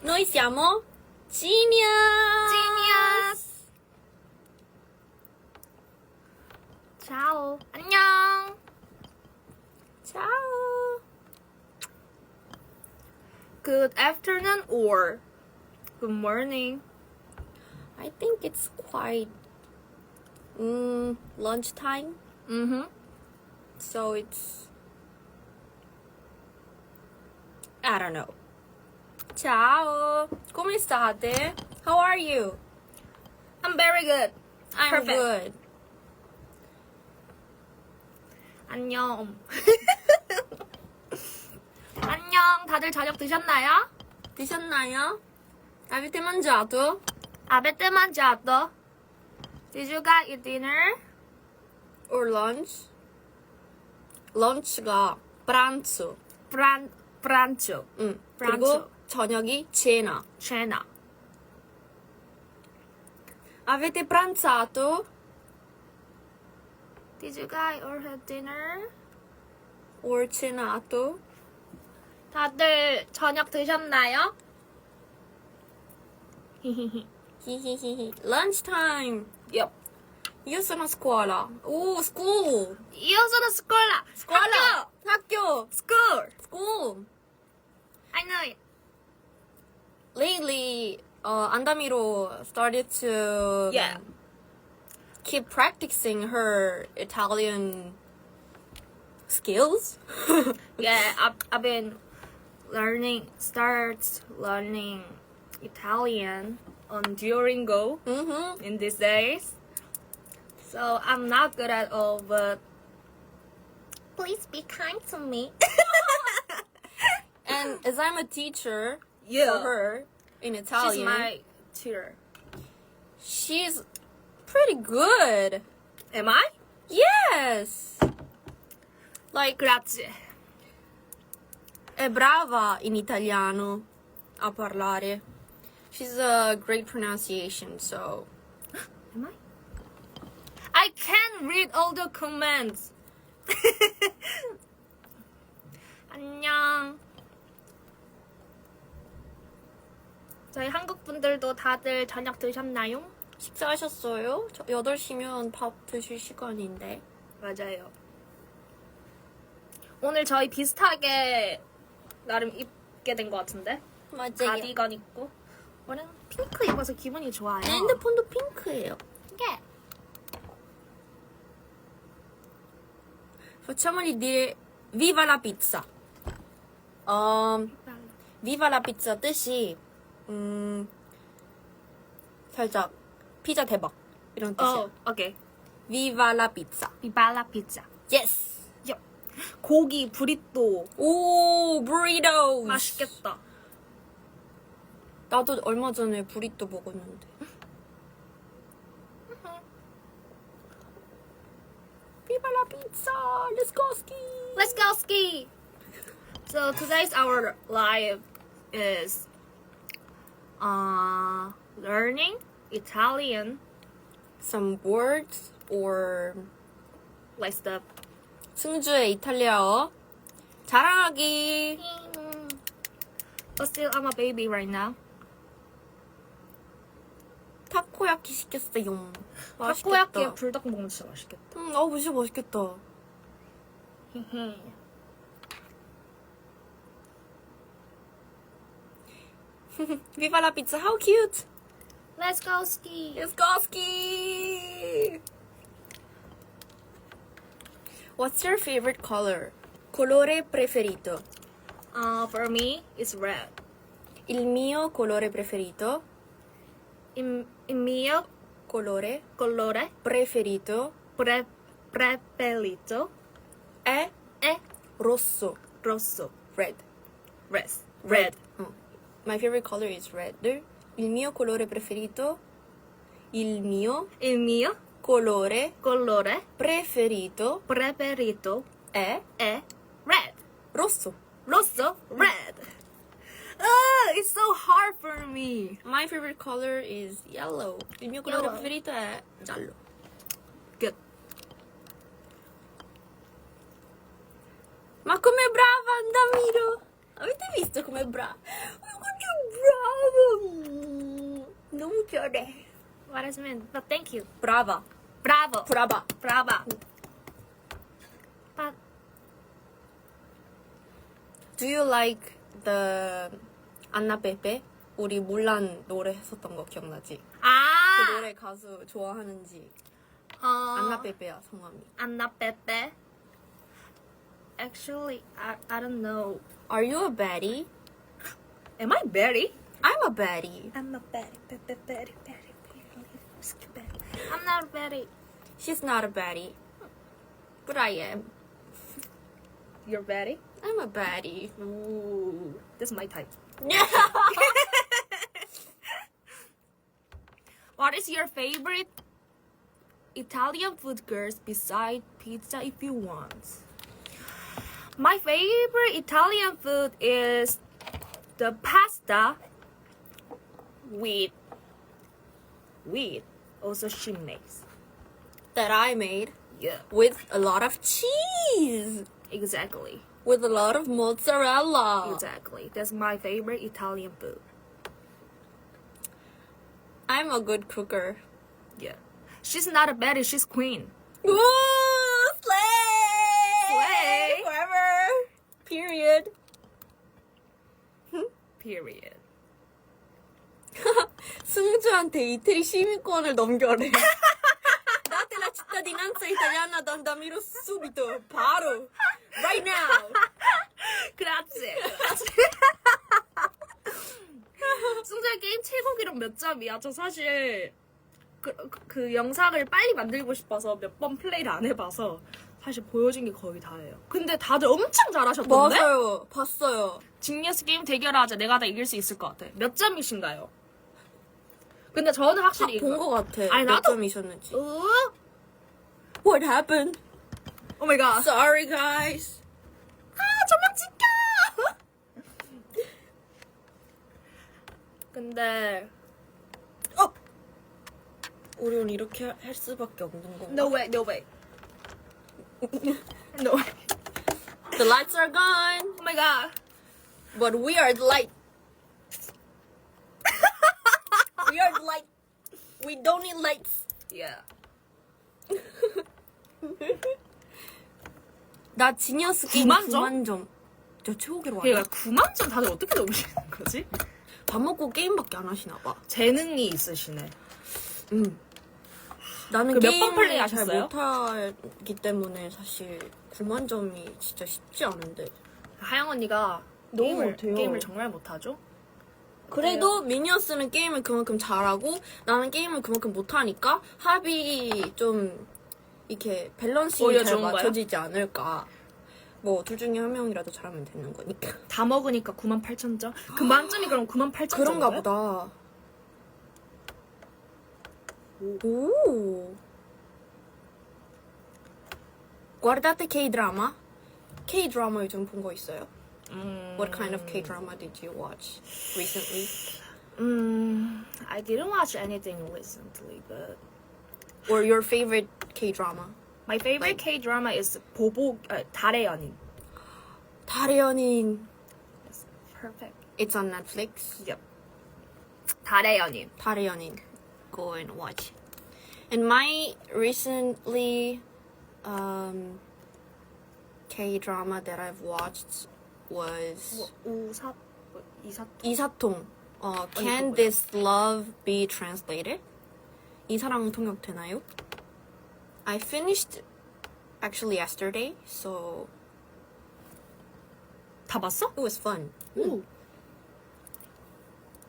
Noi siamo Genius! Genius! Ciao. 안녕. Ciao! Good afternoon or good morning. I think it's quite lunchtime, Mm-hmm. so it's I don't know. Ciao! Come state? How are you? I'm very good. I'm Perfect. good. 안녕. 안녕. 다들 저녁 드셨나요? 드셨나요? Avete mangiato? Avete mangiato? Did you guys eat dinner? Or lunch? lunch가 pranzo. Pranzo. 그리고 pranzo. 저녁이 cena. Cena. Avete pranzato? Did you guys all have dinner? Or cenato? 다들 저녁 드셨나요? Hihihihi. Lunchtime. Yup. Io sono a scuola. School. Io sono scuola. Scuola. 학교. 학교. School. School. I know it. Lately, Andamiro started to Yeah. keep practicing her Italian skills. Yeah, I've been starts learning Italian on Duolingo Mm-hmm. in these days. So I'm not good at all, but please be kind to me. And as I'm a teacher Yeah. for her in Italian, She's my tutor. she's pretty good. Am I? Yes. Like, Grazie. è brava in italiano a parlare. She's a great pronunciation, so. Am I? I can't read all the comments. 안녕. 저희 한국 분들도 다들 저녁 드셨나요? 식사하셨어요? 8시면 밥 드실 시간인데. 맞아요. 오늘 저희 비슷하게 나름 입게 된 것 같은데? 맞아요. 가디건 입고. 오늘 핑크 입어서 기분이 좋아요. 내 핸드폰도 핑크예요. 예. Facciamoli dire Viva la pizza. Viva la pizza 뜻이 살짝 피자 대박 이런 뜻이에요. 오케이. Viva la pizza. 비발라 피자. Yes. 고기 브리또 오, burritos. 맛있겠다. 나도 얼마 전에 브리또 먹었는데. Viva la pizza. Let's go ski. Let's go ski. So today's our live is learning Italian Some words or like the 승주의 이탈리아어 자랑하기. but still I'm a baby right now. 타코야키 시켰어요. 타코야키에 불닭 먹으면 진짜 맛있겠다. 진짜 맛있겠다. Viva la pizza, how cute! Let's go ski. Let's go ski! What's your favorite color? Colore preferito. For me, it's red. Il mio colore preferito. Il mio Colore colore preferito preferito è è rosso. rosso. Red. Red. Oh. My favorite color is red. Il mio colore preferito. Il mio Il mio colore colore preferito preferito è è red. rosso. Rosso, red. It's so hard for me. My favorite color is yellow. Il mio colore Yellow. preferito è giallo. Good. Ma come brava, Andamiro! Avete visto com'è brava? Che brava! 너무 잘해. What does it mean? But thank you. Brava. Bravo. Brava. Brava. But Do you like the 안나 빼빼? 우리 물란 노래 했었던 거 기억나지? 그 노래 가수 좋아하는지. 안나 빼빼야 성함이. Anna Pepe. Actually, I don't know. Are you a baddie? Am I Betty? I'm a baddie. I'm a Betty. Betty. I'm not Betty. She's not a baddie. But I am. You're Betty? I'm a baddie. Ooh, this is my type. What is your favorite Italian food, girls, beside pizza if you want? My favorite Italian food is the pasta with also shimmeys. That I made Yeah, with a lot of cheese. exactly. With a lot of mozzarella. Exactly. That's my favorite Italian food. I'm a good cooker. Yeah. She's not a Betty, she's queen. Woo! Slay! Slay! Forever! Period. Period. 승주한테 이태리 시민권을 넘겨래. Date la cittadinanza italiana ad Andamiro subito. 바로. Right now. Grazie. 승재 게임 최고 기록 몇 점이야? 저 사실 그 영상을 빨리 만들고 싶어서 몇 번 플레이를 안 해봐서 사실 보여준 게 거의 다예요. 근데 다들 엄청 잘하셨던데? 맞아요. 봤어요. 직니어스 게임 대결하자. 내가 다 이길 수 있을 것 같아. 몇 점이신가요? 근데 저는 확실히 본 거 같아. 아니, 몇 나도- 점이셨는지. 어? What happened? 오 마이 갓. Sorry, guys. 저만 지켜! 근데 우리는 이렇게 할 수밖에 없는 건가? no way. No way. The lights are gone, 오 마이 갓. but we are the light. We are the light. We don't need lights. Yeah. 나 지니어스 게임 9만 점? 9만 점. 저 최고기로 그러니까 왔다. 9만 점 다들 어떻게 넘으시는 거지? 밥 먹고 게임밖에 안 하시나 봐. 재능이 있으시네. 나는 그몇번 게임을 플레이 잘 하셨어요? 못하기 때문에 사실 9만 점이 진짜 쉽지 않은데. 하영 언니가 너무 못해요. 게임을 정말 못하죠? 그래도 미니어스는 게임을 그만큼 잘하고 나는 게임을 그만큼 못하니까 합이 좀 이렇게 밸런스가 오히려 잘 좋은 거야? 맞춰지지 않을까. 뭐 둘 중에 한 명이라도 잘하면 되는 거니까. 다 먹으니까 98,000점? 그 만점이 그럼 98,000점? 그런가 보다. 오. Guardate K-drama? K-drama 요즘 본 거 있어요? What kind of K-drama did you watch recently? I didn't watch anything recently, but Or your favorite K-drama? my favorite K-drama is 달의 연인. 달의 연인. It's perfect. It's on Netflix. Yep. 달의 연인. 달의 연인. Go and watch. And my recently K-drama that I've watched was 이사통. Can this love be translated? 이사랑 통역 되나요? I finished actually yesterday, so 다 봤어? it was fun. 오.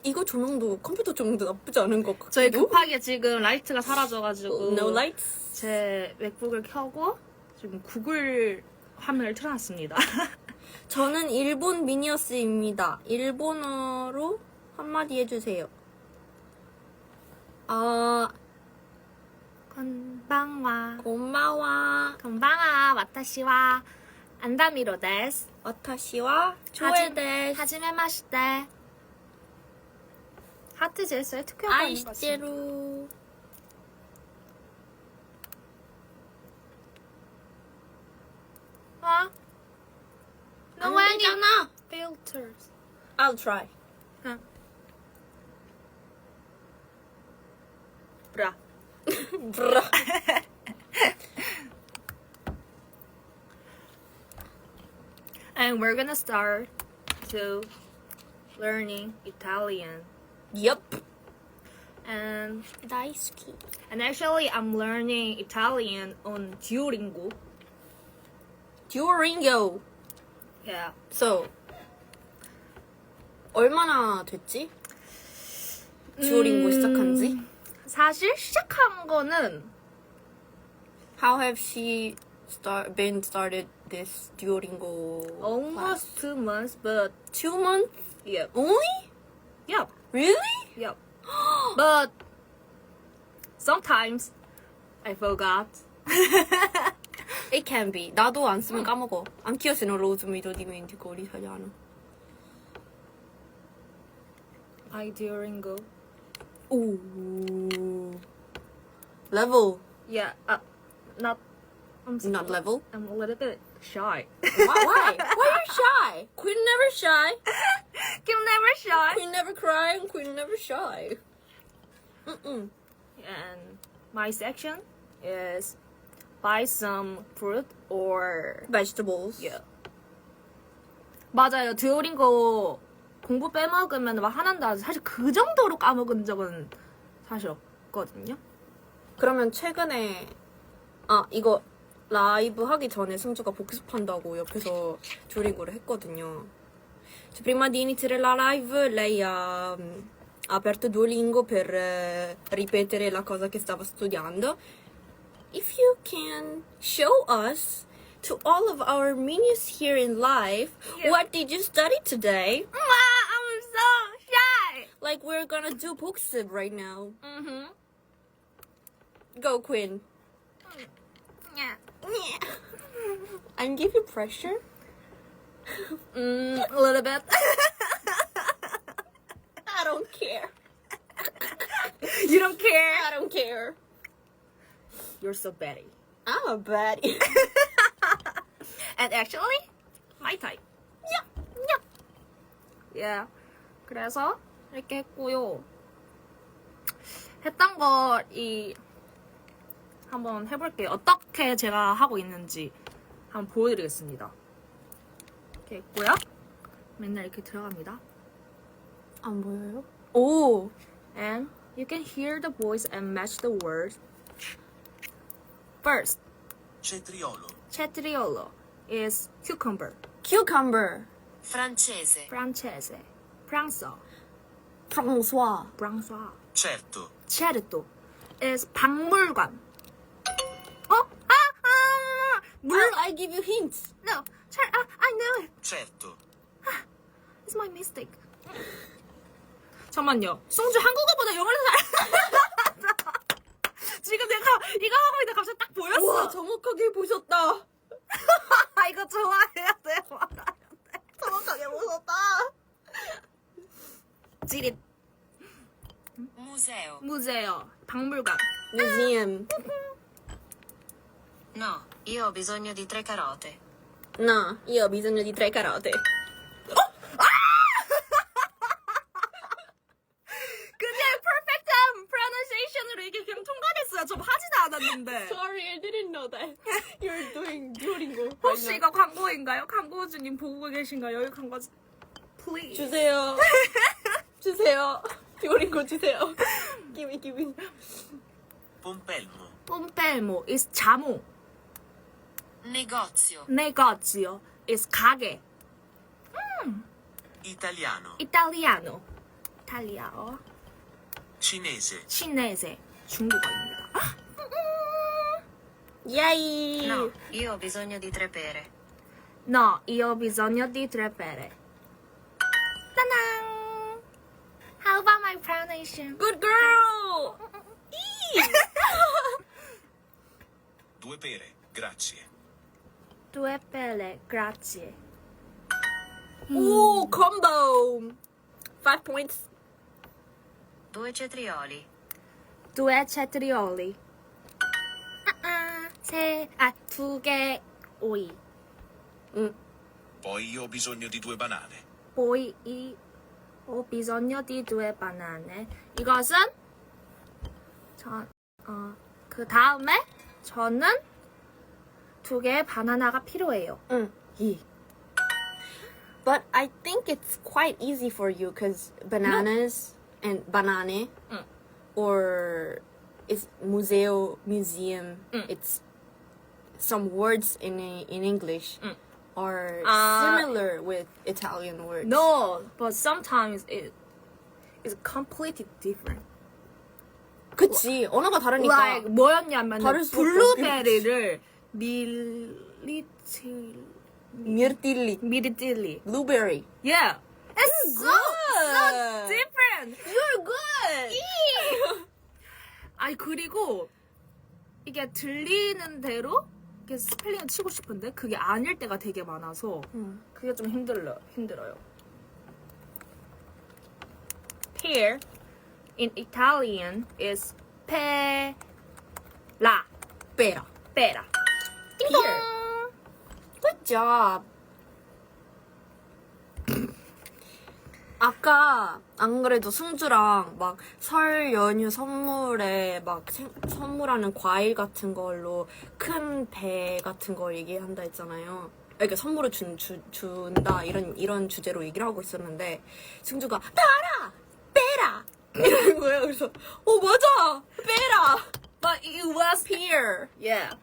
이거 조명도 컴퓨터 조명도 나쁘지 않은 것 같고. 저희 급하게 지금 라이트가 사라져가지고 No lights. 제 맥북을 켜고 지금 구글 화면을 틀어놨습니다. 저는 일본 미니어스입니다. 일본어로 한마디 해주세요. 건방와 고마워. 건방아 와타시와 안다미로 데스. 와타시와 조에 데스. 하지메 마시테. 하트 제스의 특효가 아닌 것 같습니다. 아이시제루. 어? 안 되잖아. filter. I'll try. 브라. 브라. And we're gonna start to learning Italian. Yup. And 다이스키. actually I'm learning Italian on Duolingo. Duolingo. Yeah. So 얼마나 됐지? 듀오링고 시작한 지? 사실 시작한 거는 How have she been started this Duolingo almost class? 2 months, but 2 months? yep. Only? Yep. Really? Yep. But sometimes I forgot. It can be. 나도 안 쓰면 까먹어. Anch'io se non lo uso mi dimentico l'italiano. I Duolingo. Ooh. Level. Yeah. Not. Not level. I'm a little bit shy. Why? Why are you shy? Queen never shy. I'm never shy. Queen never cry and Queen never shy. Mm-mm. And my section is buy some fruit or Vegetables. yeah. 맞아요. 듀오링고 공부 빼먹으면 막 화난다. 사실 그 정도로 까먹은 적은 사실 없거든요. 그러면 최근에 이거 라이브 하기 전에 승주가 복습한다고 옆에서 듀오링고를 했거든요. Prima di iniziare la live lei ha aperto Duolingo per ripetere la cosa che stava studiando. If you can show us to all of our minions here in live, Yeah. what did you study today? I'm so shy. Like we're gonna do 복습 right now. Mm-hmm. Go Quinn. Yeah. And give you pressure? A little bit. I don't care. You don't care? I don't care. You're so bad. I'm a baddie. And actually, my type. Yeah. Yeah. 그래서 이렇게 했고요. 했던 거 한번 해볼게요. 어떻게 제가 하고 있는지 한번 보여드리겠습니다. 이렇게 했고요. 맨날 이렇게 들어갑니다. 안 보여요? 오. And you can hear the voice and match the words. First, Cetriolo. cetriolo is cucumber. Cucumber. Francese. Francese. 프랑스어. François. 프랑스어. Certo. 체르토 is 박물관. I give you hints. No, I know it. Certo. It's my mistake. 잠깐만요. 송주 한국어보다 영어를 지금 내가 이거 하고 있는데 갑자기 딱 보였어. 우와, 정확하게 보셨다. 이거 좋아해야 돼요. 정확하게 보셨다. 지릿. Museo. 무제요. 박물관. Museum. No, io ho bisogno di 3 carote. No, io ho bisogno di 3 carote. 그냥 perfect pronunciation으로 이게 그냥 통과됐어요. 저 하지도 않았는데. Sorry, I didn't know that. You're doing Duolingo. 혹시 이거 광고인가요? 광고주님 보고 계신가요? 여기 광고 please. 주세요. 주세요. 듀오링고 주세요. give me. Pompelmo. 뽐펠모 is 자모. Negozio. negozio is 가게. Italiano. 이탈리아노. 이탈리아어. Cinese. 시네세. 중국어입니다. Yay. No, io ho bisogno di 3 pere. No, io ho bisogno di 3 pere. 따당. How about my pronunciation? Good girl. 2 pere, grazie. 2 pere, grazie. Ooh, combo. 5 points. 2 cetrioli. 2 cetrioli. 2개 오이. Poi io ho bisogno di 2 banane. 보이 Ho bisogno di due banane. 이것은 그 다음에 저는 2개의 바나나가 필요해요. 응. 이. But I think it's quite easy for you because bananas and banane 응. or it's museum. 응. It's some words in English 응. are 아. similar with Italian words. No, but sometimes it is completely different. 그치. 언어가 다르니까. Like 뭐였냐면 다를 수밖에 블루베리를 mirtilli, 미리tilli. blueberry. Yeah. It's so different. You're good. 아니 그리고 이게 들리는 대로 이렇게 스펠링을 치고 싶은데 그게 아닐 때가 되게 많아서 그게 좀 힘들어요. Here in Italian is pera. Pera. Pera. Pear. Good job. 아까 안 그래도 승주랑 막 설 연휴 선물에 막 선물하는 과일 같은 걸로 큰 배 같은 걸 얘기한다 했잖아요. 그러니까 선물을 준다 이런 주제로 얘기를 하고 있었는데 승주가 나라 빼라 이러는 거예요. 그래서 맞아 빼라. But it was Pear. yeah.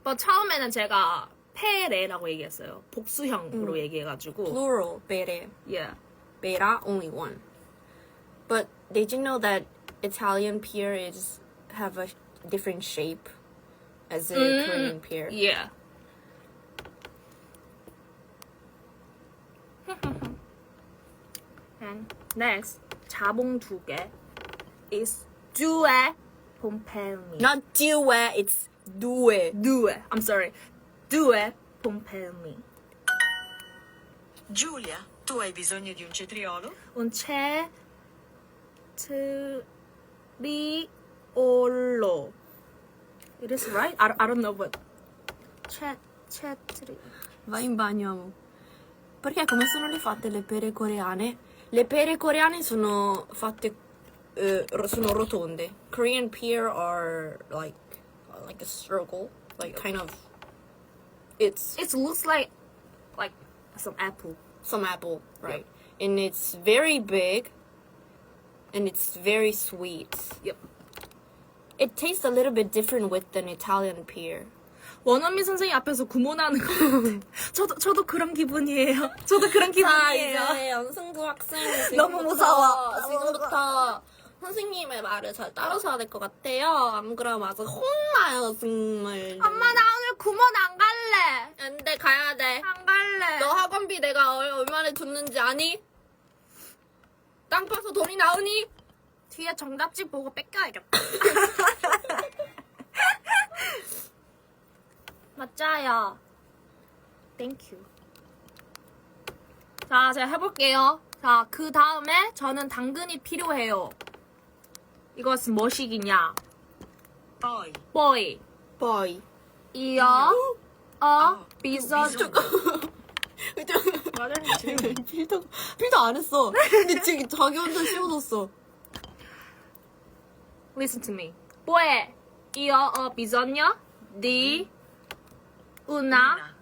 But 처음에는 제가 페레라고 얘기했어요. 복수형으로 얘기해가지고. Plural pere. Yeah. Beta only one. But did you know that Italian pear have a different shape as the Korean pear? Yeah. And next, 자봉 2개 is due pommelmi. Not due, it's due. Due. I'm sorry. Due pommelmi. Giulia, tu hai bisogno di un cetriolo? Un cetriolo. It is right? I don't know what. Cetri. Vai in bagno, amo. Perché come sono le fatte le pere coreane? Le pere coreane sono fatte sono rotonde. Korean pear are like a circle, like kind of. It looks like some apple. Some apple, right? And it's very big, and it's very sweet. Yep. It tastes a little bit different with an Italian pear. 원어민 선생님 앞에서 구몬하는 거 같아. 저도 그런 기분이에요. 저도 그런 기분이에요. 이제 연승구 학생 너무 무서워. 지금부터 선생님의 말을 잘 따라서야 될 것 같아요. 안 그러면 아주 혼나요, 정말. 엄마 나 오늘 구몬 안 갈래. 안 돼, 가야 돼. 안 갈래. 너 학원비 내가 얼마나 줬는지 아니? 땅 파서 돈이 나오니? 뒤에 정답지 보고 뺏겨야겠다. 맞아요. Thank you. 자, 제가 해볼게요. 자, 그 다음에 저는 당근이 필요해요. 이것은 뭐식이냐? Poi, boy. boy. 이어, 비서주. 필터 안 했어. 근데 지금 자기 혼자 씌워줬어. Listen to me. Boy, io ho bisogno di una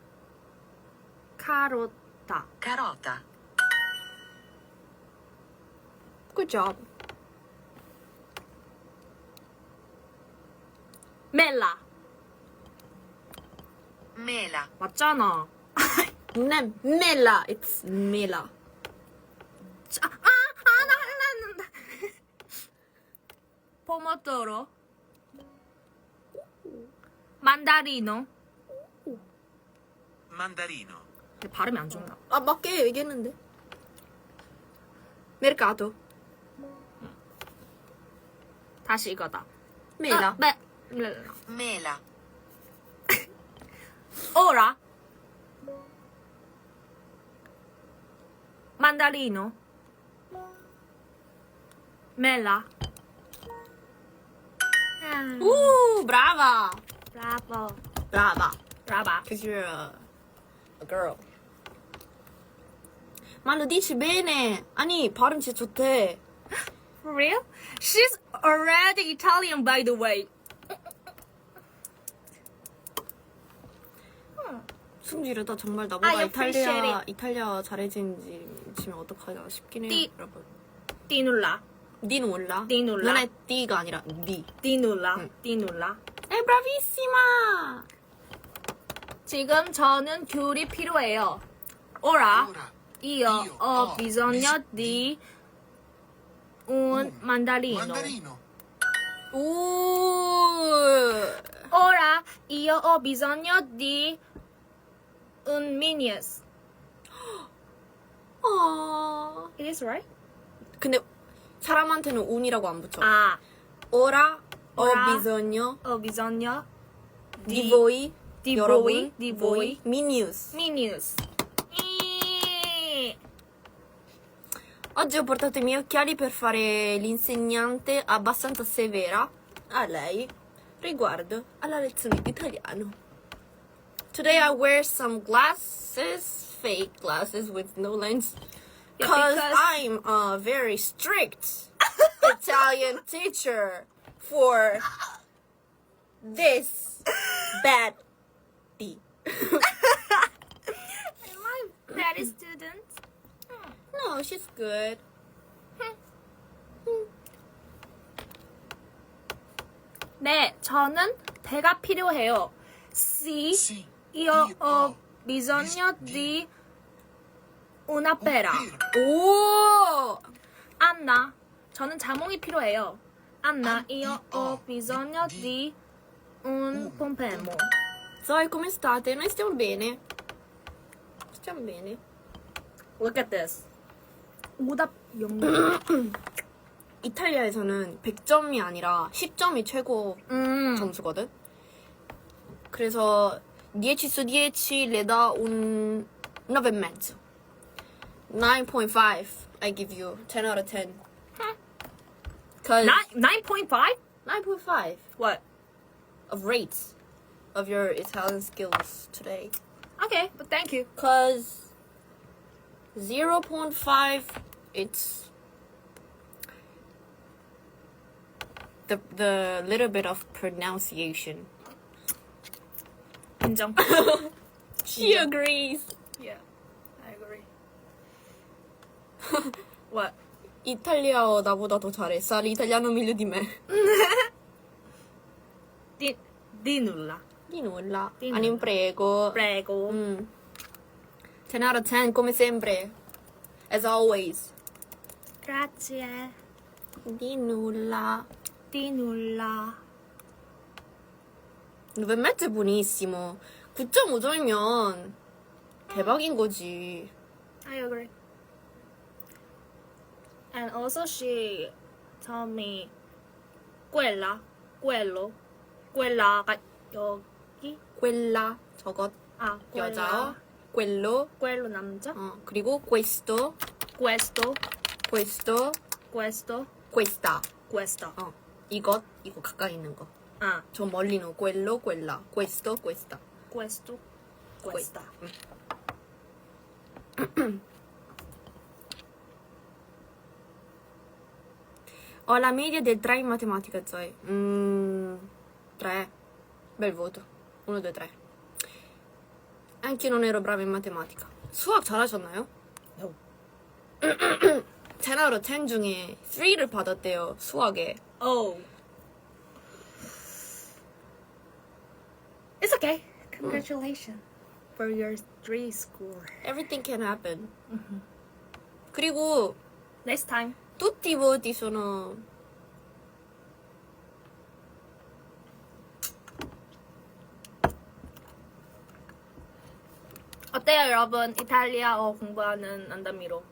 carota. carota, Good job. Mela. mela, 맞잖아. Mela. It's Mela. 나 할라 했는데. 포모토로. 만다리노. mandarino, 근데 발음이 안 좋나? 아, 맞게 얘기했는데. Mercato. 다시 이거다. Mela. mela, Ora. Mandarino. Mela. Ooh, brava. Bravo. Brava. Brava. Because you're a girl. Ma lo dici bene. 아니, 발음 진짜 좋대. For real? She's already Italian, by the way. 승질이다. 정말 나보다 I appreciate 이탈리아 잘해지는지 지면 어떡하냐 싶긴 해요, 띠. 여러분. Di nulla. 니 몰라? 니 몰라. 너네 띠가 아니라 니. Di nulla. 응. Di nulla. 에, 브라비시마! 지금 저는 귤이 필요해요. Ora, Ora io ho bisogno di un mandarino. mandarino. 오! Ora, io ho bisogno di un minius. It is right? 근데 사람한테는 운이라고 안 붙여. 아, Ora ho Ora. bisogno ho bisogno di voi, di 여러분, voi, di voi. Minius. minius. Oggi ho portato i miei occhiali per fare l'insegnante abbastanza severa a lei riguardo alla lezione di italiano. Today I wear some glasses, fake glasses with no lens, because because- I'm a very strict Italian teacher for this bad D. Am I bad student? No, she's good. 네, 저는 배가 필요해요. Sì, Sì, io ho bisogno di una pera. 오! 안나, 저는 자몽이 필요해요. Anna, io ho bisogno di un pompelmo. Zoe, come state? Noi stiamo bene. Stiamo bene. Look at this. 오답 영역. 이탈리아에서는 100점이 아니라 10점이 최고 점수거든. 그래서 10 su 10 le do un 9,5. 9.5 I give you. 10 out of 10. Cause 9.5? 9.5 What? of rates of your Italian skills today. Okay, but thank you. Cause 0.5 it's the little bit of pronunciation. 인정. She agrees. Yeah, I agree. What? 이탈리아어 나보다 더 잘해. Sa l'italiano meglio di me. Di nulla. Di nulla. Di Anim nulla. prego. Prego. 10 out of 10 come sempre. As always. Grazie. Di nulla. Di nulla. 9,5 è buonissimo. 9.5점이면 대박인 거지. I agree. And also she told me quello, quella가 여기 quella 저것 아 여자. quello quello 남자, 그리고 questo, questo, questo, questo, questa. questo. 이거 가까이 있는 거. 아 저 멀리 있는 거. quello, quella. questo, questa. questo, questa. Ho la media del 3 in matematica, Zoe. 3. Bel voto. 1, 2, 3. Anch'io non ero brava in matematica. 수학 잘하셨나요? No. 10 out of 10 중에 3를 받았대요. 수학에. Oh. It's okay. Congratulations for your 3 score. Everything can happen. 그리고 Next time. tutti i voti sono 어때요, 여러분? 이탈리아어 공부하는 안다미로.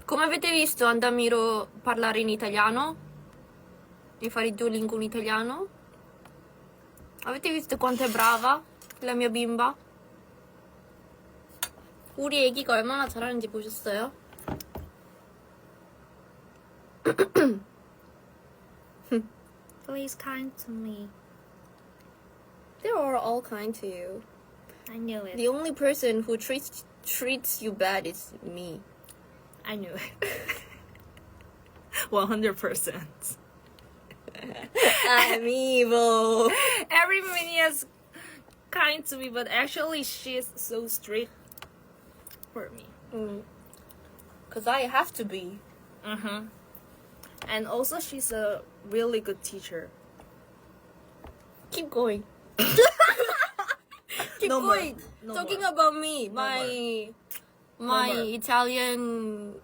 Come avete visto Andamiro parlare in italiano? Di fare il Duolingo in italiano? Avete visto quanto è brava la mia bimba? 우리 애기가 얼마나 잘하는지 보셨어요? Please kind to me. They are all kind to you. I knew it. The only person who treats you bad is me. I knew it. 100%. I'm evil. Every Minnie is kind to me, but actually she's so strict for me. Cause I have to be. Mm-hmm. And also she's a really good teacher. Keep going. Keep No more. going. No Talking more. about me, No my more. Italian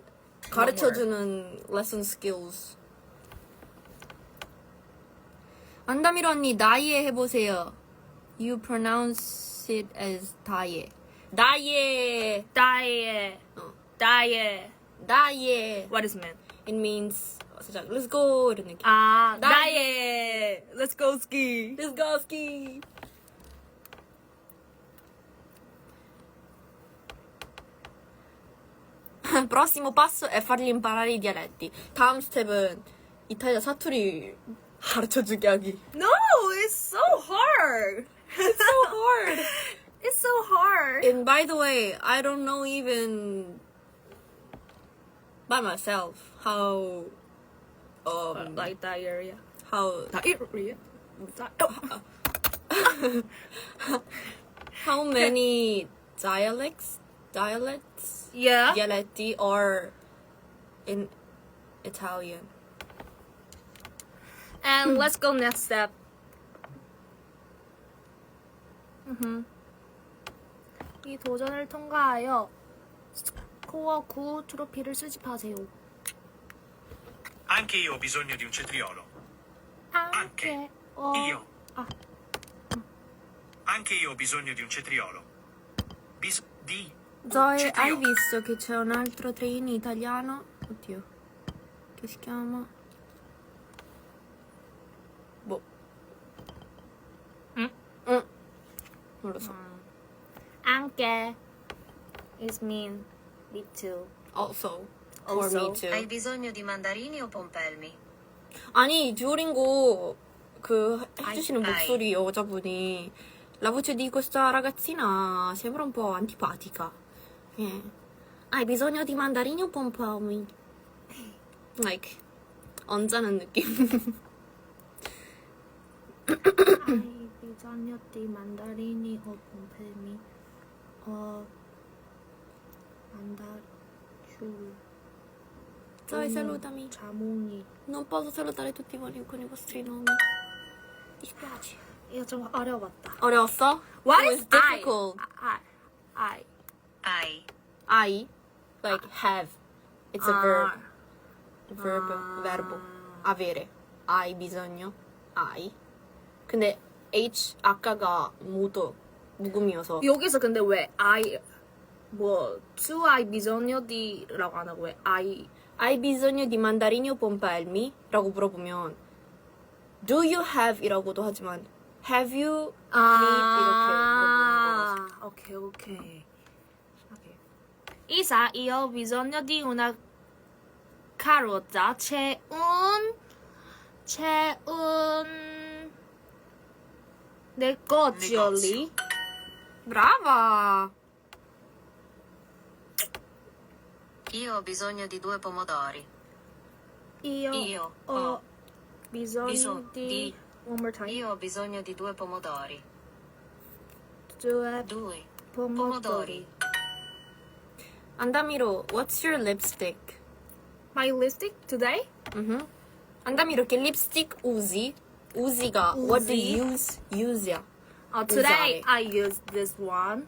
가르쳐주는 lesson skills. 안다미로 언니 나예 해보세요. You pronounce it as 다예. 나예. 다예. 어. 다예. 나예. What does it mean? It means 살짝 let's go 이런 느낌. 아, 나예. 나예. Let's go ski. Let's go ski. Prossimo passo è fargli imparare i dialetti. 다음 스텝은 이탈리아 사투리 가르쳐주게 하기. No, it's so hard. It's so hard. It's so hard. And by the way, I don't know even by myself how Like diarrhea. how Diarrhea? how many dialects Yeah. dialetti are in Italian. And let's go next step. 이 도전을 통과하여 스코어 9 트로피를 수집하세요. Anche io ho bisogno di un cetriolo. Anche Io. 아, Anche io ho bisogno di un cetriolo. Di Zoe, hai cetriolo. visto che c'è un altro train italiano? Oddio. Che si chiama? Boh. 응? Non lo so. anche is mean me too. Also. Or Also. me too. Hai bisogno di mandarini o pompelmi? 아니, 듀오링고 그 해주시는 아이. 목소리 여자분이 La voce di questa ragazzina sembra un po' antipatica. Hai bisogno di mandarini o pompomi? Like, 언짢은 느낌. Hai bisogno di mandarini o pompelmi? mandagiù. Zoe, salutami. 자몽이. Non posso salutare tutti voi con i vostri nomi. Mi spiace. 이거 좀 어려웠다. 어려웠어? What It is was difficult. I? Hai. I, like have. It's a verb. Verb, 아. verbo. avere. Hai bisogno. I. 근데 H 아까가 묵음이어서 여기서 근데 왜 tu hai bisogno di라고 안 하고 왜 Hai bisogno di mandarini o pompelmi? 라고 물어보면 Do you have? 이라고도 하지만 Have you? 아, 오케이. Isa, io ho bisogno di una carrozza. c'è un negozio lì. Brava! Io ho bisogno di 2 pomodori. Io ho bisogno di one more time. Io ho bisogno di 2 pomodori. 2 2 pomodori. 안다미로, what's your lipstick? My lipstick today? 안다미로, che lipstick usi? 우지가 what do you use? use야. Today 우자래. I used this one.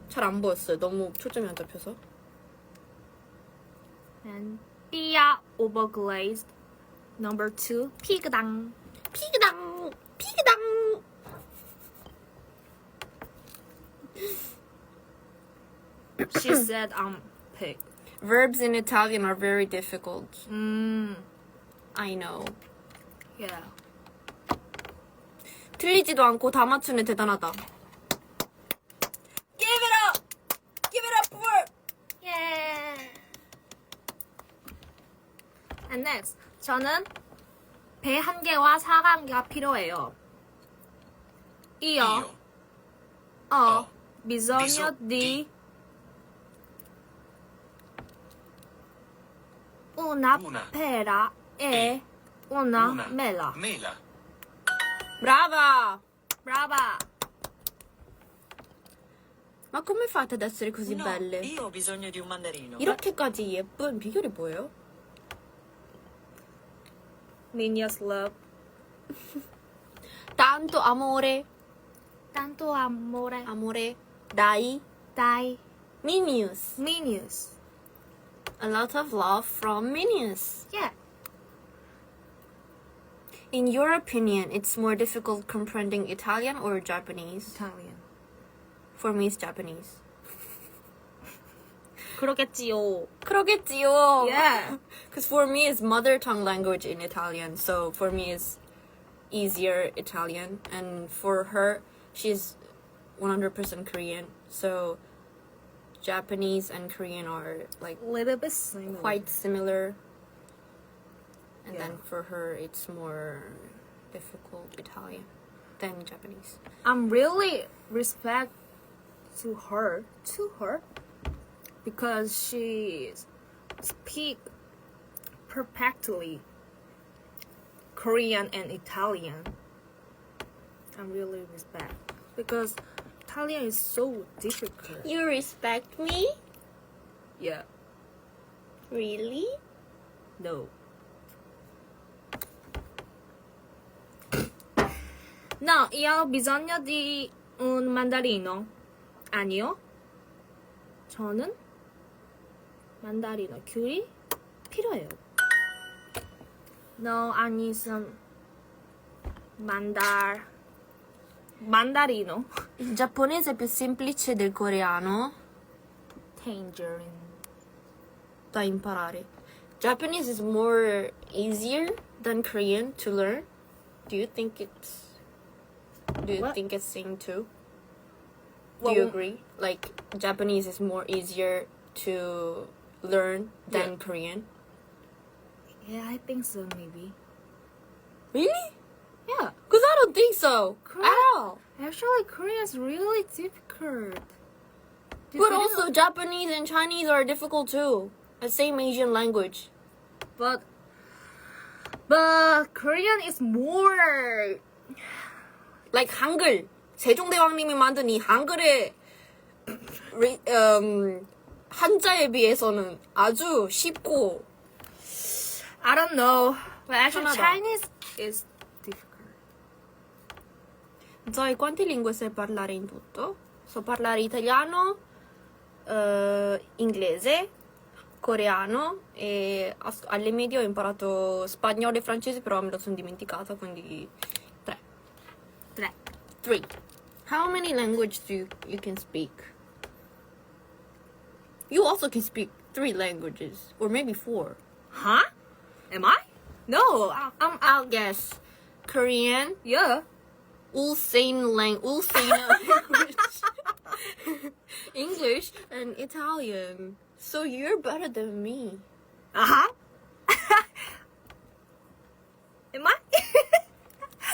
잘 안 보였어요. 너무 초점이 안 잡혀서. And Bia Overglazed. Number 2, 피그당. 피그당! 피그당! She said I'm pig. Verbs in Italian are very difficult. Mm, I know. yeah. 틀리지도 않고 다 맞추네 대단하다. Give it up! Give it up for! Yeah. And next, 저는 배 1개와 사과 1개가 필요해요. 이어 Ho bisogno Biso- di una Una. pera e una Una mela. mela. Brava! Brava! Ma come fate ad essere così No, belle? io ho bisogno di un mandarino. 이렇게까지 예쁜 비결이 뭐예요? Nina's love. Tanto amore, Tanto amore. amore, dai, Dai. Minions. Minions. A lot of love from Minions. Yeah. In your opinion, it's more difficult comprehending Italian or Japanese? Italian. For me, it's Japanese. 그러겠지요. 그러겠지요. Yeah. Because for me, it's mother tongue language in Italian. So for me, it's easier Italian. And for her, she's 100% Korean. So Japanese and Korean are like Little bit similar. quite similar. And Yeah. then for her, it's more difficult Italian than Japanese. I'm really respect to her because she speak perfectly Korean and Italian. I'm really respect because Italian is so difficult. You respect me? Yeah. Really? No. No, io ho bisogno di un mandarino. 아니요. 저는 만다리노 귤이 필요해요. No, I need some mandarino. Il giapponese è più semplice del coreano Tangerine. da imparare. Japanese is more easier than Korean to learn. Do you think it's What? same too? Well, Do you agree? Like Japanese is more easier to learn than Yeah. Korean? Yeah, I think so, maybe. Really? Yeah. Because I don't think so Korean- at all. Actually, Korean is really difficult. But also Japanese and Chinese are difficult too. The same Asian language. But Korean is more. Like 한글. 세종대왕님이 만든 이 한글의 한자에 비해서는 아주 쉽고 I don't know. But actually, 편하다. Chinese is difficult. Zoe, quante lingue sai parlare in tutto? So parlare italiano, inglese, coreano e alle medie ho imparato spagnolo e francese, però me lo sono dimenticata, quindi 3. Tre. 3. How many languages you can speak? You also can speak 3 languages, or maybe 4. Huh? Am I? No. I'll guess. Korean, Yeah. Ulsane language, English, and Italian. So you're better than me. Uh-huh. Am I?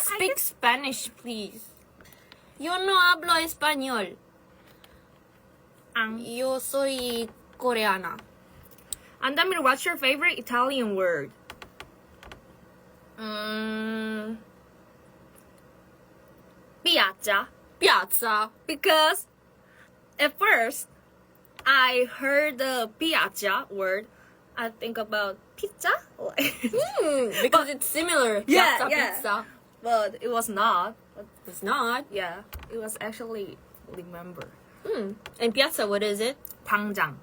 Speak Spanish, please. Yo no hablo español. Yo soy coreana. Andamir, what's your favorite Italian word? Piazza. Piazza. Because at first I heard the piazza word, I think about pizza. Because it's similar. Yeah, Piazza, yeah. pizza. But it was not. But It's not. yeah, it was actually remember. And piazza, what is it? 광장.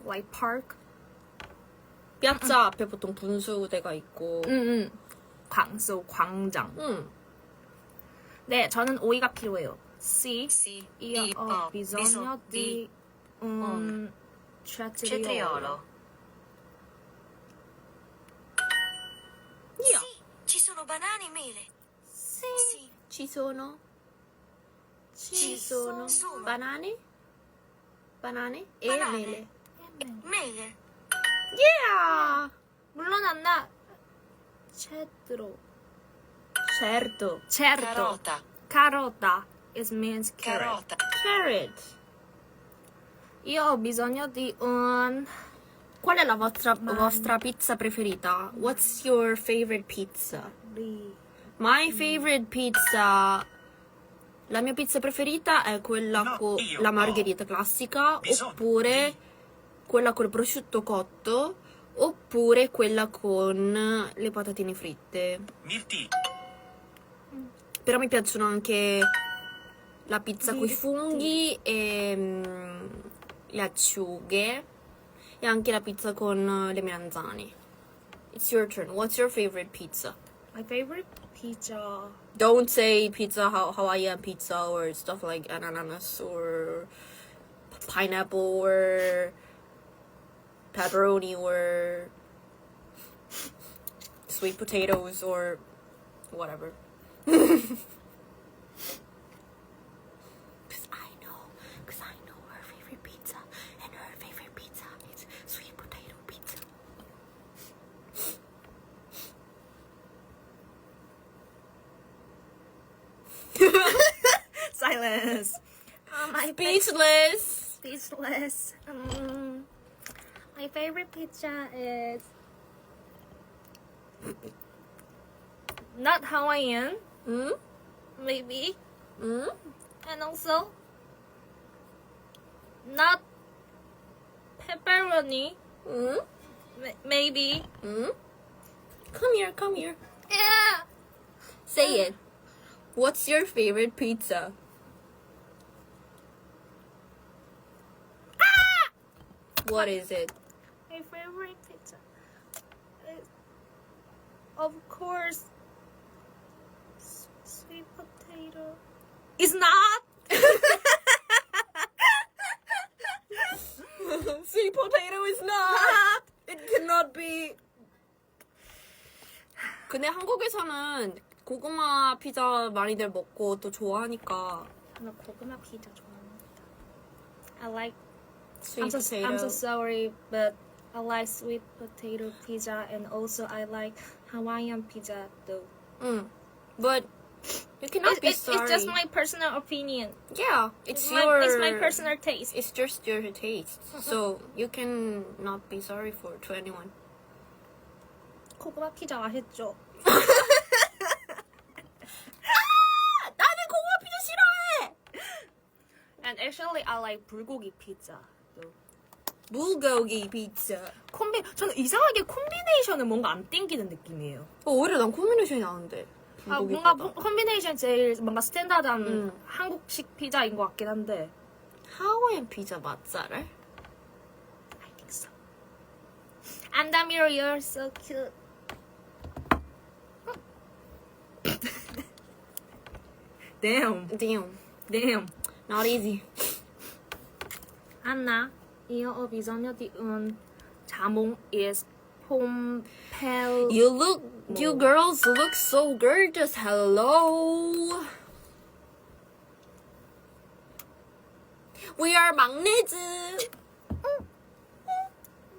Like park. piazza 앞에 보통 분수대가 있고. So 광장. 네, 저는 오이가 필요해요. C. Si, io ho bisogno di un cetriolo. cetriolo. Io. Ci sono banane e mele. Sì. Ci sono. Ci sono. Banane. Banane e Banane. mele. Mele. Yeah. 물론 안나 cetriolo. Certo. Certo. Carota. Carota. it means carrot. Carota. Carrot. Io ho bisogno di un... Qual è la vostra pizza preferita? What's your favorite pizza? My favorite pizza. La mia pizza preferita è quella No, con io la ho margherita classica, bisogno oppure di- quella col prosciutto cotto, oppure quella con le patatine fritte. Mirtillo. Però mi piacciono anche la pizza con i funghi e le acciughe e anche la pizza con le melanzane. It's your turn. What's your favorite pizza? My favorite pizza. Don't say pizza Hawaiian pizza or stuff like ananas or pineapple or pepperoni or sweet potatoes or whatever. Cause I know her favorite pizza, and her favorite pizza is sweet potato pizza. Silence. Speechless. Speechless. My favorite pizza is not Hawaiian, Mm? maybe, Mm? and also not pepperoni, Mm? maybe. Mm? Come here, come here. Yeah. Say it. What's your favorite pizza? What is it? My favorite pizza is, of course, sweet potato. It's not. Sweet potato is not. It cannot be. 근데 한국에서는 고구마 피자 많이들 먹고 또 좋아하니까 나 고구마 피자 좋아합니다. I like. sweet I'm potato. so sorry, but I like sweet potato pizza, and also I like Hawaiian pizza though. But you cannot be It's sorry. just my personal opinion. Yeah, it's It's my personal taste. It's just your taste. So you can not be sorry to anyone. 고구마 피자 맛있죠? 나는 고구마 피자 싫어해. And actually, I like 불고기 pizza. though. 불고기 피자. 저는 이상하게 콤비네이션은 뭔가 안 땡기는 느낌이에요. 오히려 난 콤비네이션이 나은데. 아, 뭔가 불고기보다. 콤비네이션 제일 뭔가 스탠다드한 음. 한국식 피자인 것 같긴 한데. 하와이안 피자 맛잘알? I think so. Andamiro, you're so cute. Damn, Damn. Not easy. Anna, io ho bisogno di un jamon is pompel. You girls look so gorgeous. Hello. We are 막내즈.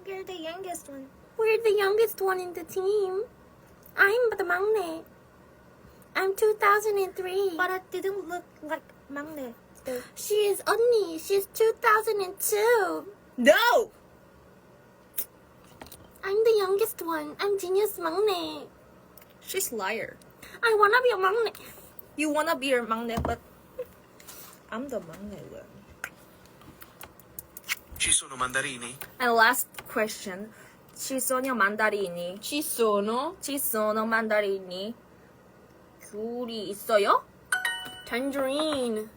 You're the youngest one. We're the youngest one in the team. I'm the 막내. I'm 2003. But I didn't look like 막내. though. She is 언니. She's 2002. No! I'm the youngest one. I'm genius 막내. She's liar. I wanna be a 막내. You wanna be your 막내, but I'm the 막내 one. Ci sono mandarini? And last question. Ci sono mandarini? Ci sono Ci sono mandarini? 귤이 있어요? tangerine.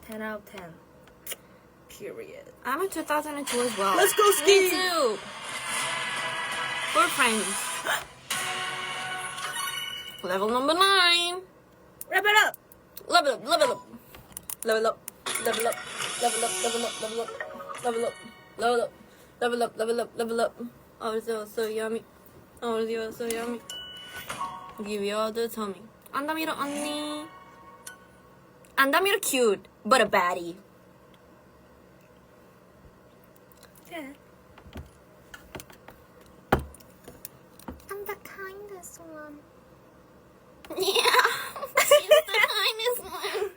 10 out of 10. Period. I'm a 2002 as well. Let's go Me ski! too. We're friends. Level number 9. Wrap it up! Level up, level up. Level up, level up, level up, level up, level up, level up, level up, level up, level up, level up. Oh, it was so yummy. Oh, it was so yummy. Give you all the tummy. 안다미로 언니. 안다미로 cute, but a baddie. Yeah. I'm the kindest one. Yeah, she's the finest one.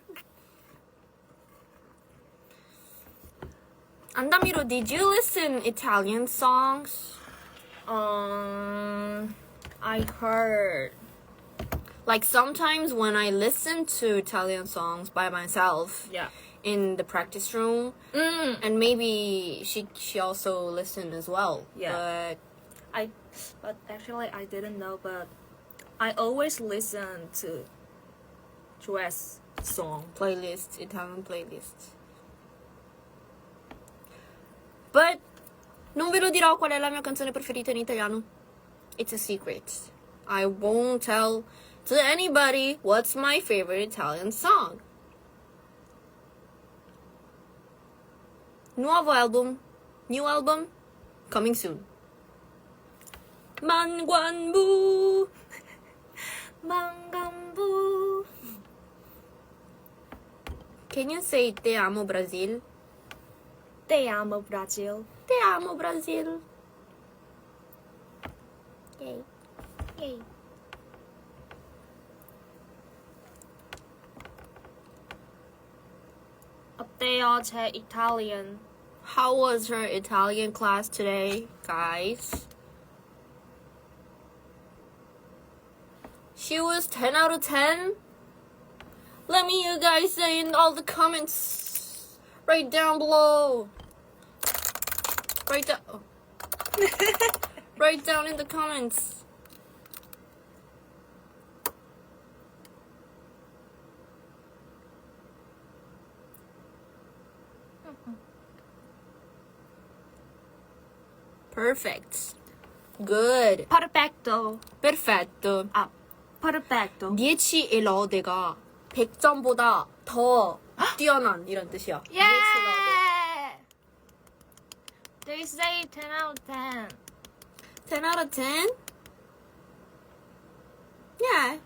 Andamiro, did you listen Italian songs? I heard. Like sometimes when I listen to Italian songs by myself Yeah. in the practice room, and maybe she also listened as well. Yeah. But actually I didn't know, but I always listen to dress song. But playlist, Italian playlist. But non ve lo dirò qual è la mia canzone preferita in italiano. It's a secret. I won't tell to anybody what's my favorite Italian song. New album, coming soon. 만관부. 망간부. Can you say Te amo Brazil? Te amo Brazil. Te amo Brazil. Yay. Yay. 어때요, 제 Italian? How was her Italian class today, guys? She was 10 out of 10? Let me you guys say in all the comments right down below. Right down. Oh. Right down in the comments. Perfect. Good. Perfecto. Perfetto. 아, perfecto. 10 e lode가 100점보다 더 뛰어난 이런 뜻이야. Yeah! They say 10 out of 10. 10 out of 10? Yeah.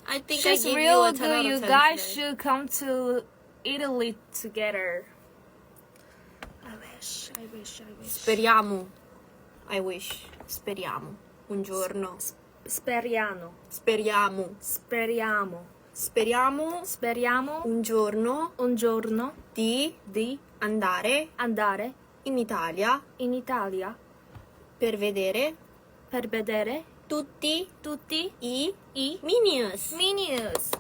I think She's I gave real you a 10 out good. of You 10 guys today. should come to Italy together. I wish. Speriamo. I wish. Speriamo. Un giorno. Speriamo. Speriamo. Speriamo un giorno un giorno di di andare andare in Italia in Italia per vedere per vedere tutti tutti i i Minions. Minions.